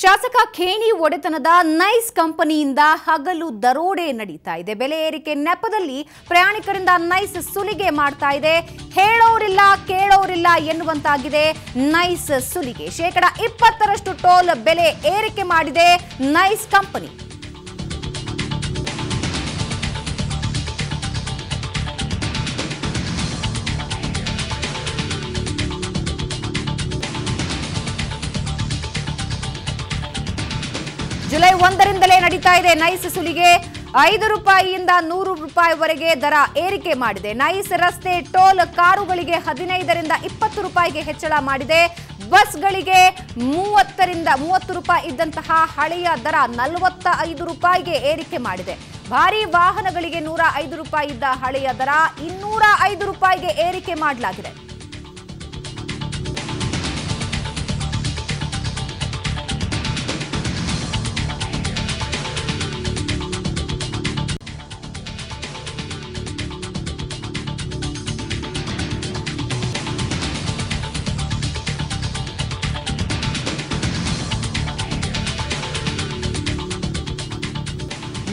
ಶಾಸಕ ಖೇಣಿ ಒಡೆತನದ ನೈಸ್ ಕಂಪನಿಯಿಂದ ಹಗಲು ದರೋಡೆ ನಡೀತಾ ಇದೆ. ಬೆಲೆ ಏರಿಕೆ ನೆಪದಲ್ಲಿ ಪ್ರಯಾಣಿಕರಿಂದ ನೈಸ್ ಸುಲಿಗೆ ಮಾಡ್ತಾ ಇದೆ. ಹೇಳೋರಿಲ್ಲ ಕೇಳೋರಿಲ್ಲ ಎನ್ನುವಂತಾಗಿದೆ ನೈಸ್ ಸುಲಿಗೆ. 20% ಟೋಲ್ ಬೆಲೆ ಏರಿಕೆ ಮಾಡಿದೆ ನೈಸ್ ಕಂಪನಿ. ಜುಲೈ 1ರಿಂದಲೇ ನಡೀತಾ ಇದೆ ನೈಸ್ ಸುಲಿಗೆ. 5 ರೂಪಾಯಿಯಿಂದ 100 ರೂಪಾಯಿವರೆಗೆ ದರ ಏರಿಕೆ ಮಾಡಿದೆ. ನೈಸ್ ರಸ್ತೆ ಟೋಲ್ ಕಾರುಗಳಿಗೆ 15ರಿಂದ 20 ರೂಪಾಯಿಗೆ ಹೆಚ್ಚಳ ಮಾಡಿದೆ. ಬಸ್ಗಳಿಗೆ 30 ರೂಪಾಯಿ ಇದ್ದಂತಹ ಹಳೆಯ ದರ 45 ರೂಪಾಯಿಗೆ ಏರಿಕೆ ಮಾಡಿದೆ. ಭಾರೀ ವಾಹನಗಳಿಗೆ 105 ರೂಪಾಯಿ ಇದ್ದ ಹಳೆಯ ದರ 205 ರೂಪಾಯಿಗೆ ಏರಿಕೆ ಮಾಡಲಾಗಿದೆ.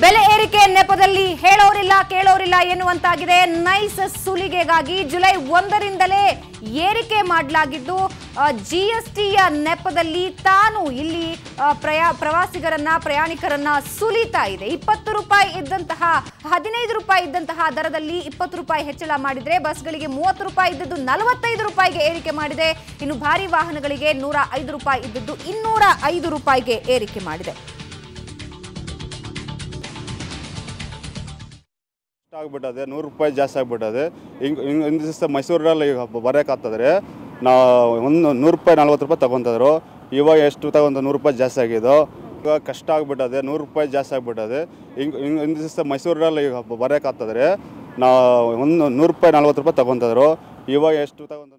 ಬೆಲೆ ಏರಿಕೆ ನೆಪದಲ್ಲಿ ಹೇಳೋರಿಲ್ಲ ಕೇಳೋರಿಲ್ಲ ಎನ್ನುವಂತಾಗಿದೆ ನೈಸ್ ಸುಲಿಗೆಗಾಗಿ ಜುಲೈ 1ರಿಂದಲೇ ಏರಿಕೆ ಮಾಡಲಾಗಿದ್ದು ಜಿಎಸ್ಟಿಯ ನೆಪದಲ್ಲಿ ತಾನು ಇಲ್ಲಿ ಪ್ರಯಾಣಿಕರನ್ನ ಸುಲಿತಾ ಇದೆ. 20 ರೂಪಾಯಿ ಇದ್ದಂತಹ 15 ರೂಪಾಯಿ ಇದ್ದಂತಹ ದರದಲ್ಲಿ 20 ರೂಪಾಯಿ ಹೆಚ್ಚಳ ಮಾಡಿದ್ರೆ ಬಸ್ಗಳಿಗೆ 30 ರೂಪಾಯಿ ಇದ್ದದ್ದು 45 ರೂಪಾಯಿಗೆ ಏರಿಕೆ ಮಾಡಿದೆ. ಇನ್ನು ಭಾರಿ ವಾಹನಗಳಿಗೆ 105 ರೂಪಾಯಿ ಇದ್ದದ್ದು 205 ರೂಪಾಯಿಗೆ ಏರಿಕೆ ಮಾಡಿದೆ. ಆಗ್ಬಿಟ್ಟದೆ 100 ರೂಪಾಯಿ ಜಾಸ್ತಿ ಆಗ್ಬಿಟ್ಟದೆ. ಹಿಂಗೆ ದಿವಸ ಮೈಸೂರಲ್ಲಿ ಬರೋಕ್ಕಾಗ್ತದ್ರೆ ನಾವು 100 ರೂಪಾಯಿ 40 ರೂಪಾಯಿ ತಗೊತಿದ್ರು. ಇವಾಗ ಎಷ್ಟು ತಗೊಂತ 100 ರೂಪಾಯಿ ಜಾಸ್ತಿ ಆಗಿದ್ದು. ಇವಾಗ ಕಷ್ಟ ಆಗ್ಬಿಟ್ಟದೆ 100 ರೂಪಾಯಿ ಜಾಸ್ತಿ ಆಗ್ಬಿಟ್ಟದೆ. ಹಿಂಗೆ ದಿವಸ ಮೈಸೂರಲ್ಲಿ ಬರೋಕ್ಕಾಗ್ತದ್ರೆ ನಾವು 100 ರೂಪಾಯಿ 40 ರೂಪಾಯಿ ತಗೊತಿದ್ರು. ಇವಾಗ ಎಷ್ಟು ತಗೊಂತ